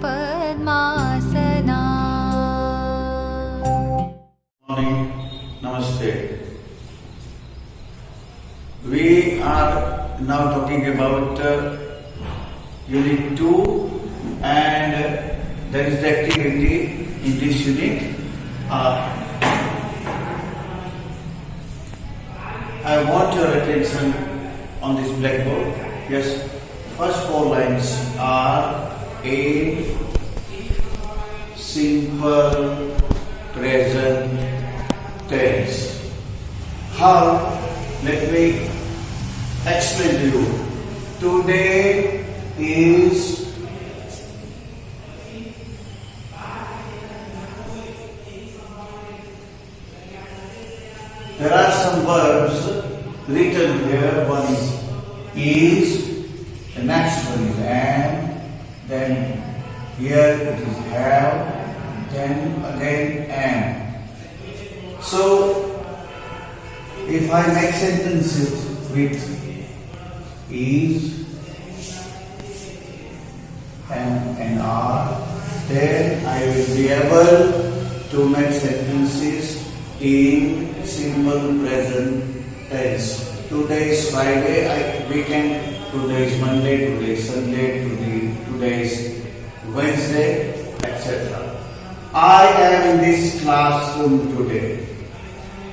Padmasana. Morning, Namaste. We are now talking about Unit 2 and that is the activity in this unit. I want your attention on this blackboard. Yes, first 4 lines are in simple present tense. How? Let me explain to you. Today is there are some verbs written here. One is, the next one is am, then here it is have, then again am. So if I make sentences with is and are, then I will be able to make sentences in simple present tense. Today is Friday, weekend, today is Monday, today is Sunday, today is Wednesday, etc. I am in this classroom today.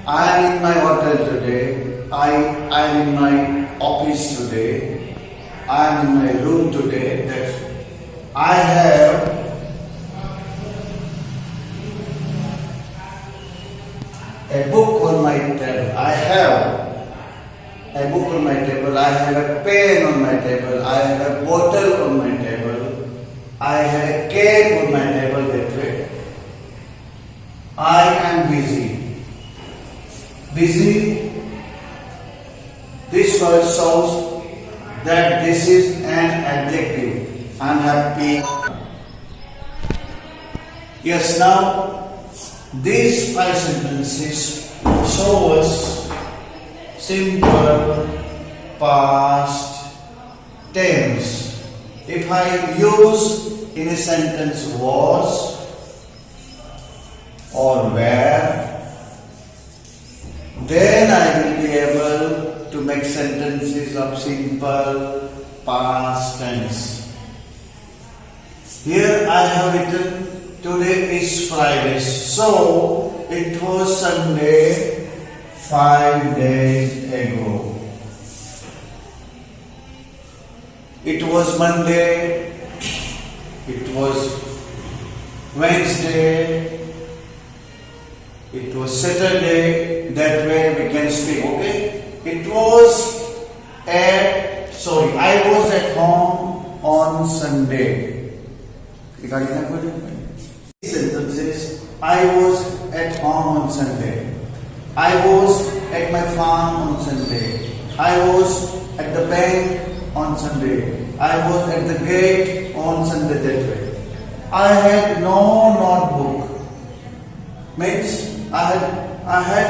I am in my hotel today. I am in my office today. I am in my room today. I have a book on my table. I have a book on my table. I have a pen on my table. I have a bottle on my table. I have a cake on my table. That way. I am busy. Busy. This word shows that this is an adjective. I am happy. Yes, now these 5 sentences show us simple past tense. If I use in a sentence was or were, then I will be able to make sentences of simple past tense. Here I have written today is Friday, so it was Sunday 5 days ago. It was Monday, it was Wednesday, it was Saturday. That way we can speak, okay? I was at home on Sunday. Sentences. I was at home on Sunday. I was at my farm on Sunday. I was at the bank on Sunday. I was at the gate on Sunday. That way. I had no notebook. Means I had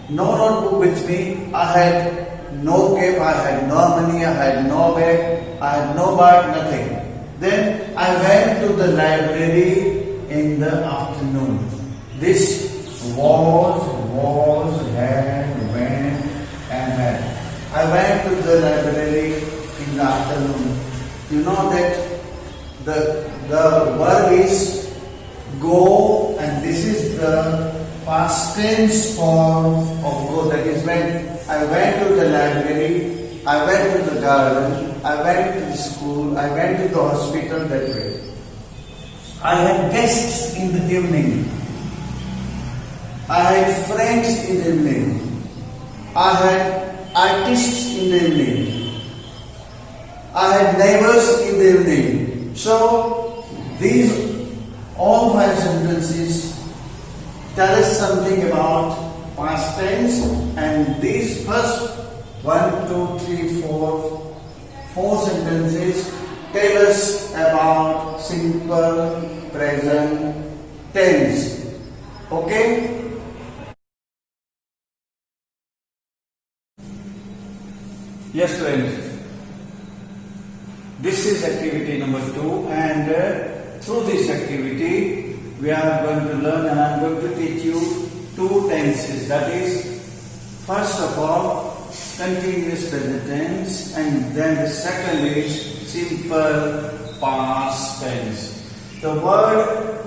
no notebook with me. I had no cap. I had no money. I had no bag. I had no bag. Nothing. Then I went to the library in the afternoon. This was, had, went, and had. I went to the library in the afternoon. You know that the verb is go, and this is the past tense form of go. That is when I went to the library, I went to the garden, I went to the school, I went to the hospital. That way. I had guests in the evening. I had friends in the evening. I had artists in the evening. I had neighbors in the evening. So these all 5 sentences tell us something about past tense, and these first 1, 2, 3, 4 sentences tell us about simple present tense. Okay? Yes, friends. This is activity number 2, and through this activity we are going to learn, and I am going to teach you 2 tenses. That is, first of all, continuous present tense, and then the second is simple past tense. The word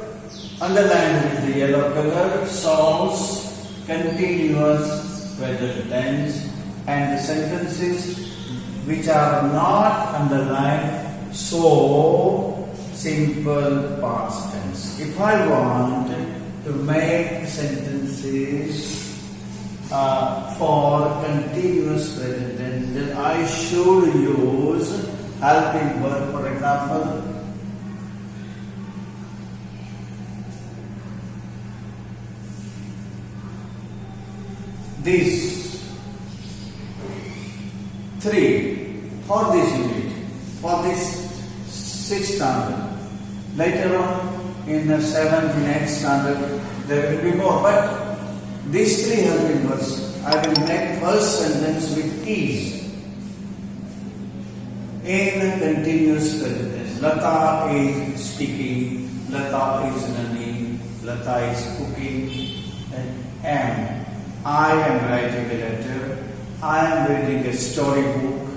underlined with the yellow color shows continuous present tense, and the sentences which are not underlined show simple past tense. If I want to make sentences for continuous present tense, then I should use helping verb. For example, these 3 for this unit, for this 6th standard. Later on in the 7th and 8th standard there will be more, but these 3 helping verbs I will make first sentence with ease in continuous present tense. Lata is speaking, Lata is running, Lata is cooking, and am. I am writing a letter, I am reading a storybook,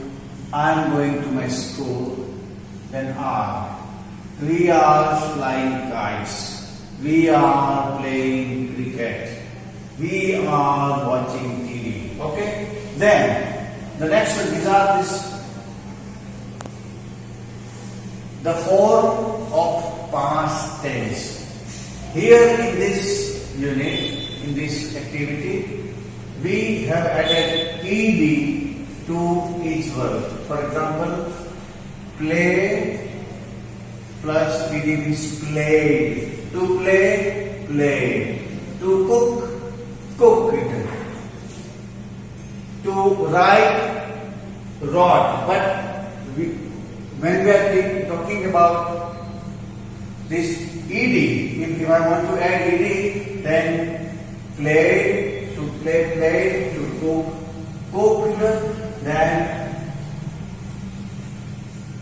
I am going to my school. Then are. We are flying kites, we are playing cricket, we are watching TV. Okay? Then the next one, these are the form of past tense. Here in this unit, in this activity, we have added ed to each verb. For example, play plus ed means play. To play, play. To cook, cook it. To write, wrote. But when we are talking about this ed, if I want to add ed, then play, to play, play, to cook, cooked, then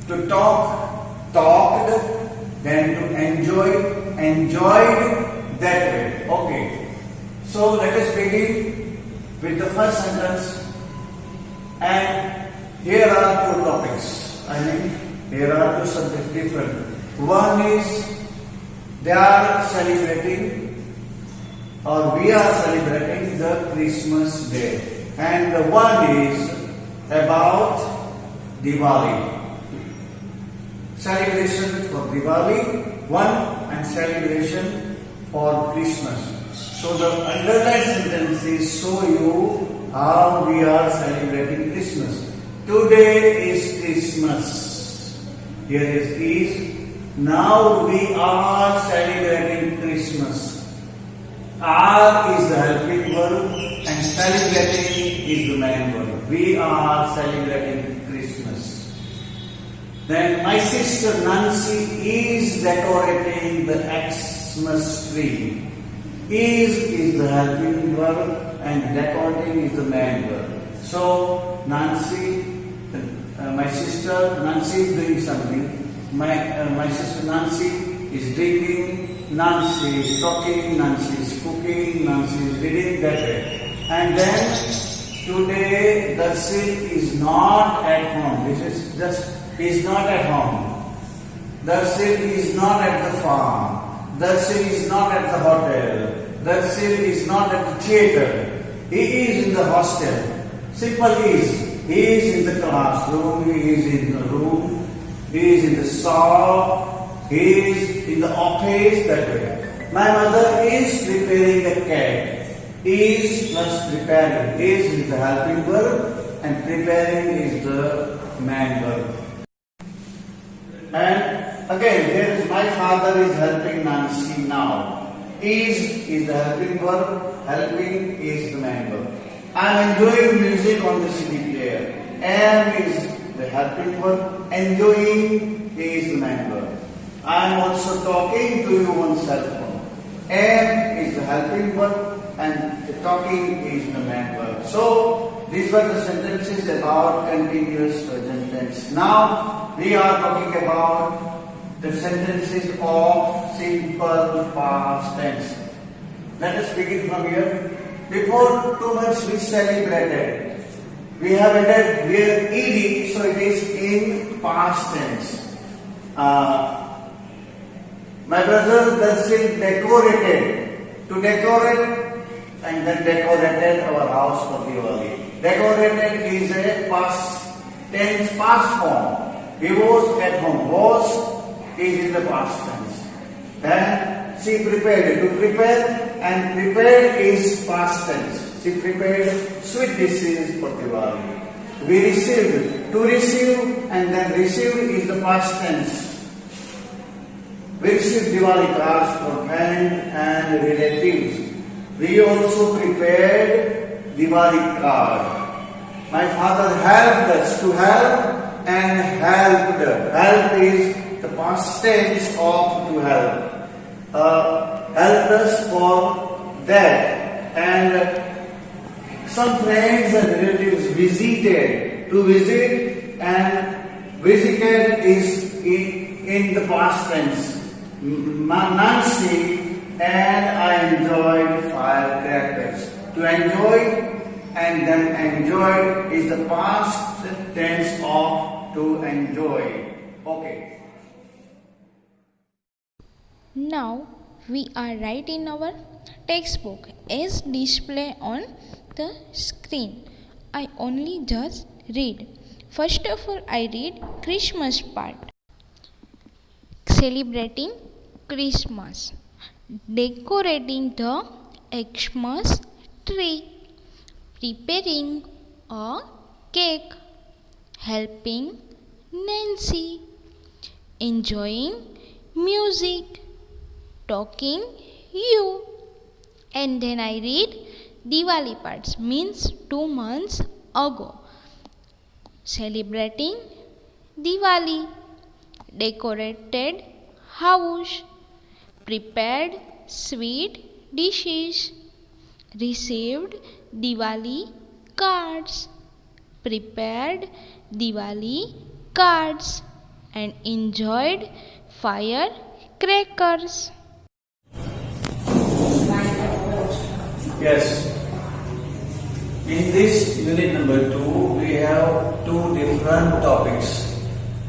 to talk, talked, then to enjoy, enjoyed, that way. Okay. So let us begin with the first sentence, and here are 2 topics. I mean, here are 2 subjects different. One is they are celebrating, or we are celebrating the Christmas Day, and the one is about Diwali. Celebration for Diwali, one, and celebration for Christmas. So the underlined sentences show you how we are celebrating Christmas. Today is Christmas. Here is. Now we are celebrating Christmas. Are is the helping verb and celebrating is the main verb. We are celebrating Christmas. Then my sister Nancy is decorating the Xmas tree. Is the helping verb and decorating is the main verb. So Nancy, my sister Nancy is doing something. My sister Nancy is drinking, Nancy is talking, Nancy is cooking, Nancy is reading, that way. And then today Darsil is not at home. This is just, is not at home. Darsil is not at the farm. Darsil is not at the hotel. Darsil is not at the theater. He is in the hostel. Simple is. He is in the classroom. He is in the room. He is in the shop. He is in the office. That way. My mother is preparing a cake. Is plus preparing. Is the helping verb and preparing is the main verb. And again, here is my father is helping Nancy now. Is the helping verb, helping is the main verb. I am enjoying music on the CD player. Am is the helping verb, enjoying is the main verb. I am also talking to you on cell phone. Am is the helping verb and the talking is the main verb. So these were the sentences about continuous present tense. Now we are talking about the sentences of simple past tense. Let us begin from here. Before 2 months we celebrated. We have added here ed, so it is in past tense. My brother Darsil decorated. To decorate and then decorated our house for Diwali. Decorated is a past tense, past form. He was at home. Was is in the past tense. Then she prepared. To prepare and prepared is past tense. She prepared sweet dishes for Diwali. We received. To receive and then received is the past tense. We received Diwali cards from friends and relatives. We also prepared Diwali card. My father helped us. To help and helped. Help is the past tense of to help. Helped us for that. And some friends and relatives visited. To visit and visited is in the past tense. Nancy and I enjoyed firecrackers. To enjoy and then enjoyed is the past tense of to enjoy. Okay. Now we are writing our textbook as display on the screen. I only just read. First of all, I read Christmas part. Celebrating Christmas. Decorating the Xmas tree. Preparing a cake. Helping Nancy. Enjoying music. Talking you. And then I read Diwali parts, means 2 months ago. Celebrating Diwali. Decorated house. Prepared sweet dishes. Received Diwali cards. Prepared Diwali cards. And enjoyed firecrackers. Yes. In this unit number 2, we have 2 different topics.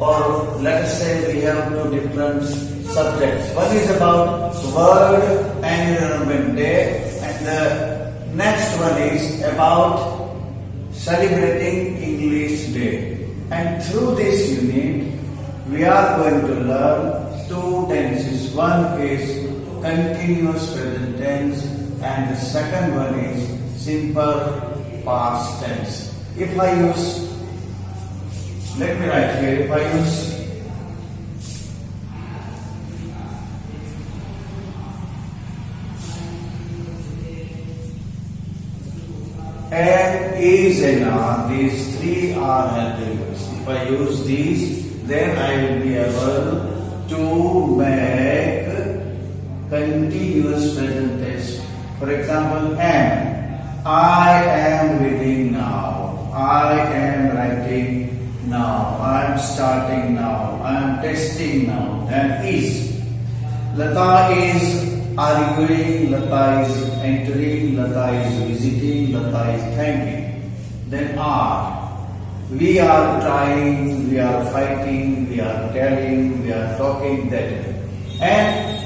Or let us say we have 2 different subjects. One is about World Environment Day and the next one is about celebrating English Day. And through this unit, we are going to learn 2 tenses. One is continuous present tense and the second one is simple past tense. If I use, let me write here, if I use and is and are, these 3 are helping us. If I use these, then I will be able to make continuous present tense. For example, am. I am reading now. I am writing now. I am starting now. I am testing now. Then is. Lata is arguing. Lata is entering. Lata is visiting. Lata is thanking. Then are. We are trying. We are fighting. We are telling. We are talking. That. And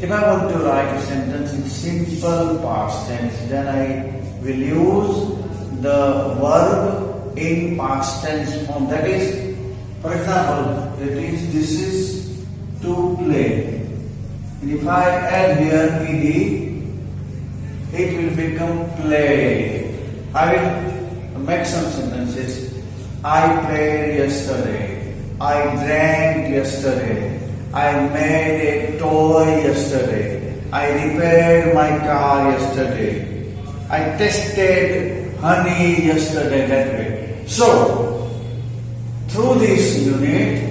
if I want to write a sentence in simple past tense, then I will use the verb in past tense form. That is, for example, this is to play. And if I add here ed, it will become play. I will make some sentences. I played yesterday. I drank yesterday. I made a toy yesterday. I repaired my car yesterday. I tested honey yesterday, that way. So, through this unit,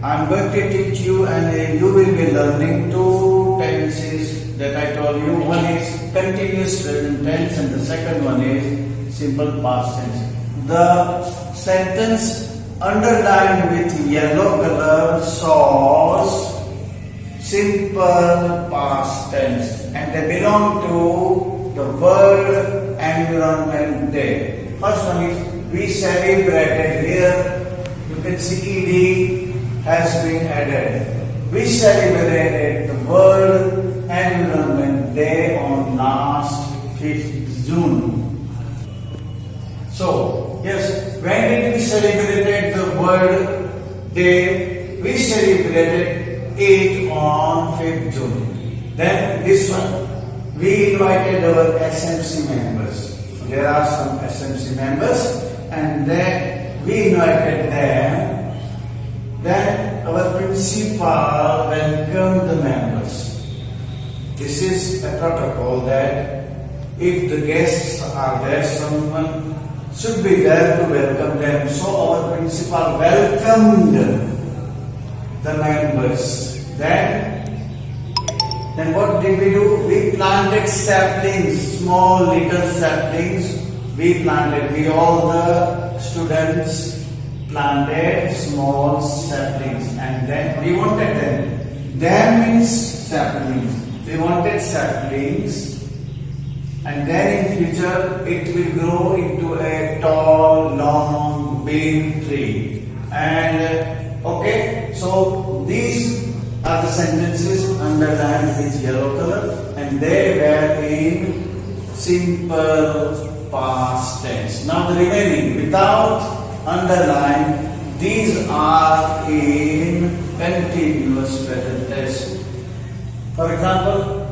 I am going to teach you and you will be learning 2 tenses that I told you. One is continuous present tense and the second one is simple past tense. The sentence underlined with yellow color shows simple past tense, and they belong to the World Environment Day. First one is we celebrated. Here you can see ed has been added. We celebrated the World Environment Day on last 5th June. So, yes, when did we celebrate the World Day? We celebrated it on 5th June. Then this one, we invited our SMC members. There are some SMC members, and then we invited them. Then our principal welcomed the members. This is a protocol that if the guests are there, someone should be there to welcome them. So our principal welcomed the members. Then what did we do? We planted saplings, small little saplings. We all the students planted small saplings, and then we wanted them. Them means saplings. We wanted saplings, and then in future it will grow into a tall, long, big tree. And okay, so these are the sentences underlined with yellow color, and they were in simple past tense. Now the remaining without underline, these are in continuous present tense. For example,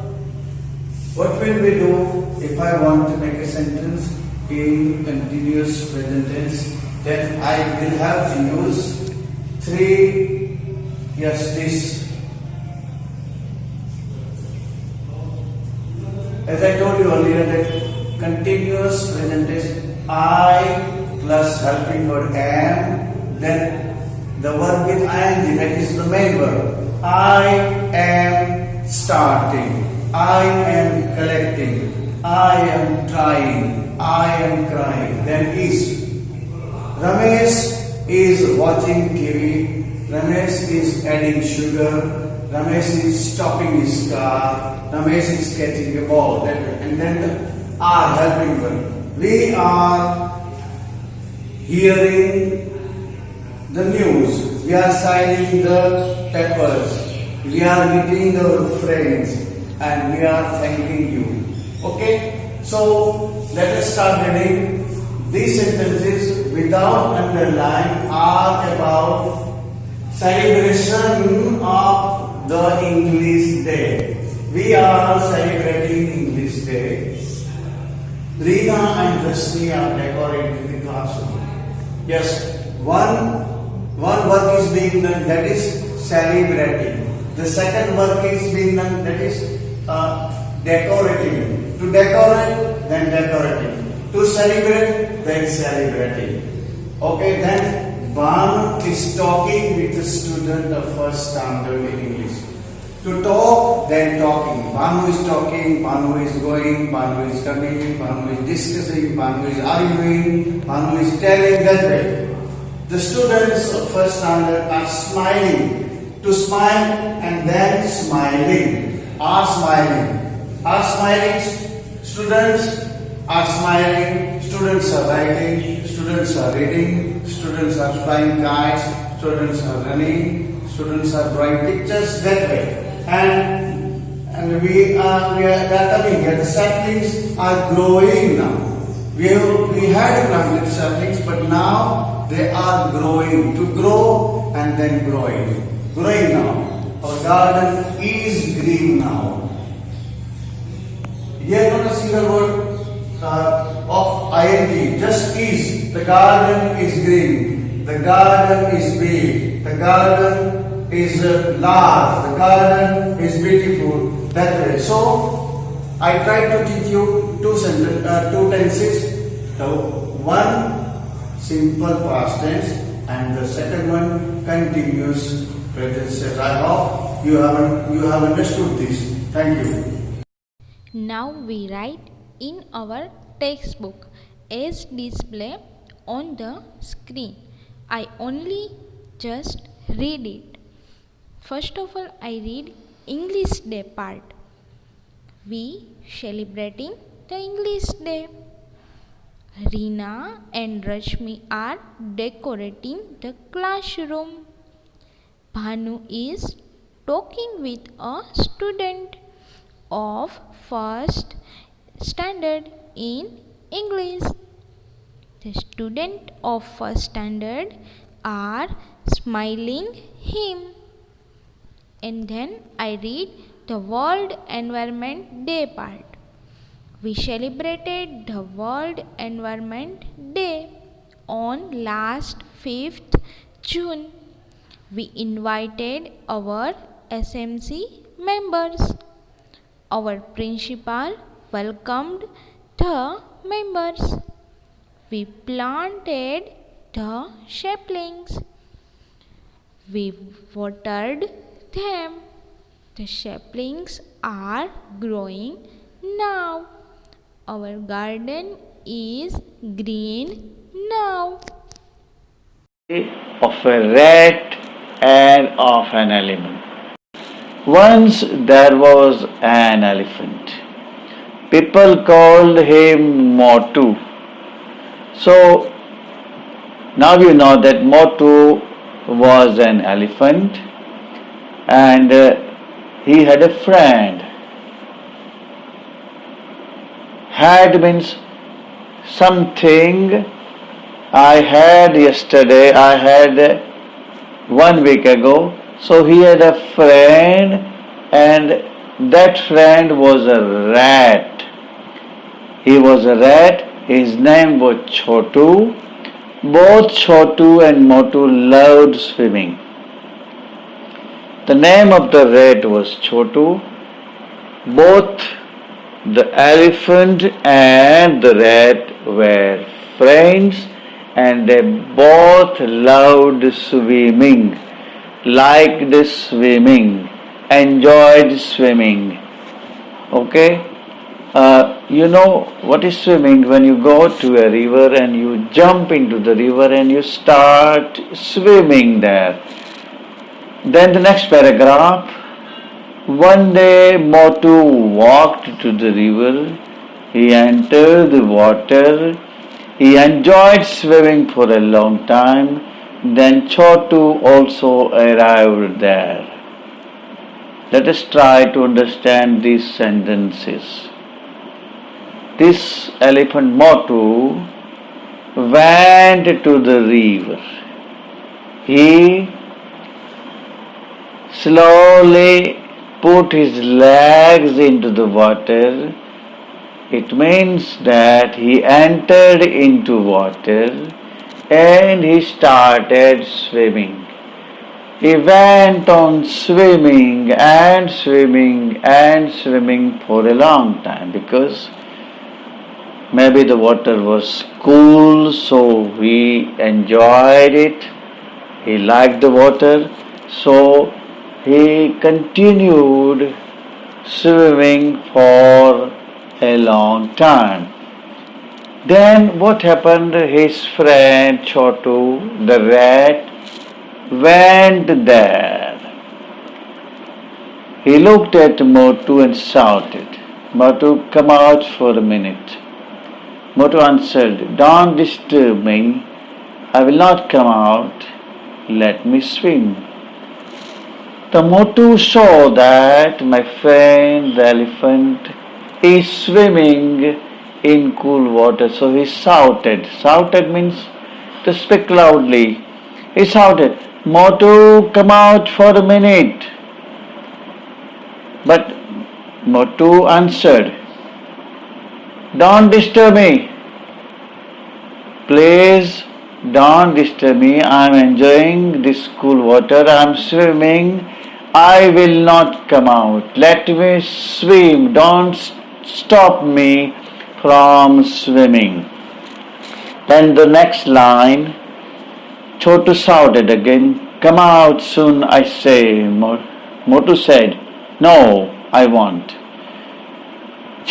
what will we do if I want to make a sentence in continuous present tense? Then I will have to use three, yes, this. As I told you earlier that continuous present tense, I plus helping word am, then the verb with ing, that is the main verb. I am starting, I am collecting, I am trying, I am crying. Then is. Ramesh is watching TV, Ramesh is adding sugar, Ramesh is stopping his car, Ramesh is catching a ball. And then the are helping verb. We are hearing the news, we are signing the papers, we are meeting our friends, and we are thanking you. Okay, so let us start reading. These sentences without underline are about celebration of the English Day. We are celebrating English Day. Rina and Rashmi are decorating the classroom. Yes, one work is being done, that is celebrating. The second work is being done, that is decorating. To decorate, then decorating. To celebrate, then celebrating. Okay, then Banu is talking with a student of first standard in English. To talk, then talking. Banu is talking, Banu is going, Banu is coming, Banu is discussing, Banu is arguing, Banu is telling, that way. The students of first standard are smiling. To smile and then smiling. Are smiling. Are smiling. Students are smiling. Students are writing. Students are reading. Students are flying kites. Students are running. Students are drawing pictures, that way. And we are coming here. The saplings are growing now. We had planted saplings, but now they are growing. To grow and then growing. Growing now. Our garden is green now. Here not a single word of ing, just is. The garden is green. The garden is big. The garden is large, the garden is beautiful, that way. So, I tried to teach you two tenses. The one simple past tense and the second one continuous present tense. I hope you have understood this. Thank you. Now we write in our textbook as display on the screen. I only just read it. First of all, I read English Day part. We celebrating the English Day. Reena and Rashmi are decorating the classroom. Bhanu is talking with a student of first standard in English. The student of first standard are smiling him. And then I read the World Environment Day part. We celebrated the World Environment Day on last 5th June. We invited our SMC members. Our principal welcomed the members. We planted the saplings. We watered them. The saplings are growing now. Our garden is green now. Of a rat and of an elephant. Once there was an elephant. People called him Motu. So now you know that Motu was an elephant and he had a friend. Had means something I had yesterday, I had 1 week ago. So he had a friend and that friend was a rat. He was a rat. His name was Chotu. Both Chotu and Motu loved swimming. The name of the rat was Chotu. Both the elephant and the rat were friends and they both loved swimming, liked swimming, enjoyed swimming. Okay? You know what is swimming? When you go to a river and you jump into the river and you start swimming there. Then the next paragraph. One day Motu walked to the river. He entered the water. He enjoyed swimming for a long time. Then Chotu also arrived there. Let us try to understand these sentences. This elephant Motu went to the river. He slowly put his legs into the water. It means that he entered into water and he started swimming. He went on swimming and swimming and swimming for a long time because maybe the water was cool, so he enjoyed it. He liked the water, so he continued swimming for a long time. Then what happened? His friend Chotu, the rat, went there. He looked at Motu and shouted, "Motu, come out for a minute." Motu answered, "Don't disturb me. I will not come out. Let me swim." The Motu saw that my friend the elephant is swimming in cool water. So he shouted. Shouted means to speak loudly. He shouted, "Motu, come out for a minute." But Motu answered, "Don't disturb me. Please don't disturb me. I am enjoying this cool water. I am swimming. I will not come out. Let me swim. Don't stop me from swimming." Then the next line, Chotu shouted again, "Come out soon, I say." Motu said, "No, I won't."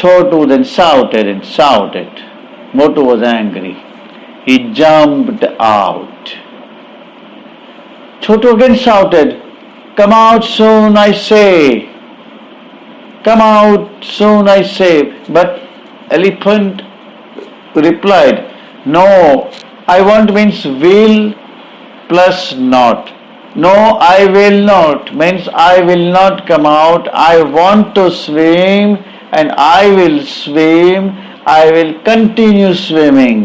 Chotu then shouted and shouted. Motu was angry. He jumped out. Chotu again shouted, "Come out soon, I say! Come out soon, I say!" But elephant replied, "No, I want means will plus not. No, I will not means I will not come out. I want to swim and I will swim. I will continue swimming."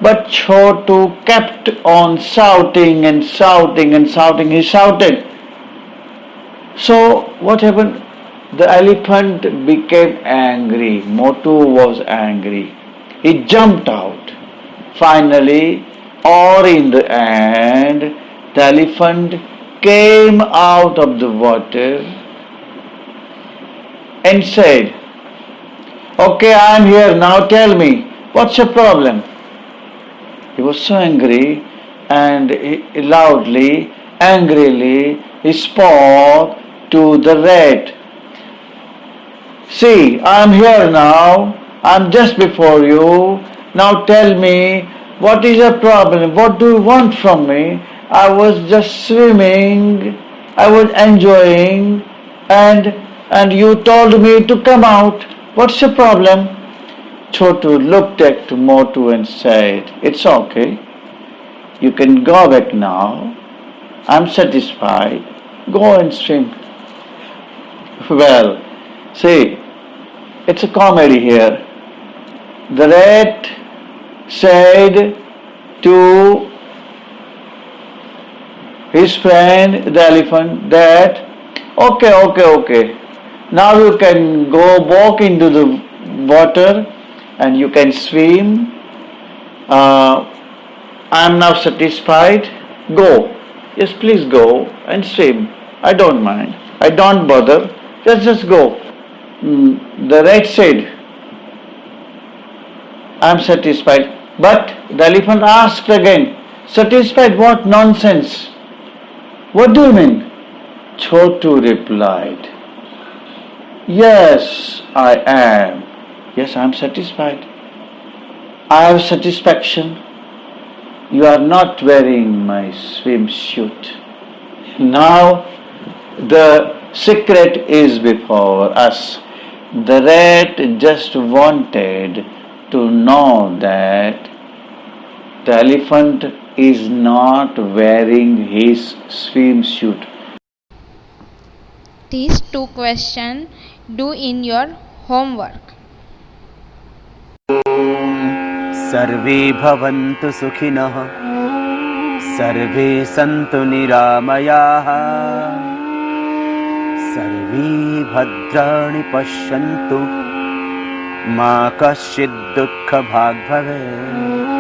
But Chotu kept on shouting and shouting and shouting. He shouted. So what happened? The elephant became angry. Motu was angry. He jumped out. Finally, or in the end, the elephant came out of the water and said, "Okay, I am here. Now tell me, what's your problem?" He was so angry and he loudly, angrily, he spoke to the rat. "See, I am here now. I am just before you. Now tell me, what is your problem? What do you want from me? I was just swimming. I was enjoying, and you told me to come out. What's your problem?" Chotu looked at Motu and said, "It's okay. You can go back now. I'm satisfied. Go and swim." Well, see, it's a comedy here. The rat said to his friend the elephant that, okay. Now you can go walk into the water and you can swim. I am now satisfied. Go. Yes, please go and swim. I don't mind. I don't bother. Just go. The rat said, "I am satisfied." But the elephant asked again, "Satisfied what? Nonsense. What do you mean?" Chotu replied, "Yes, I am. Yes, I am satisfied. I have satisfaction. You are not wearing my swimsuit." Now the secret is before us. The rat just wanted to know that the elephant is not wearing his swimsuit. These two questions do in your homework. सर्वे भवन्तु सुखिनः, सर्वे सन्तु निरामयाः, सर्वे भद्राणि पश्यन्तु, मा कश्चित् दुःखभाग् भवेत्।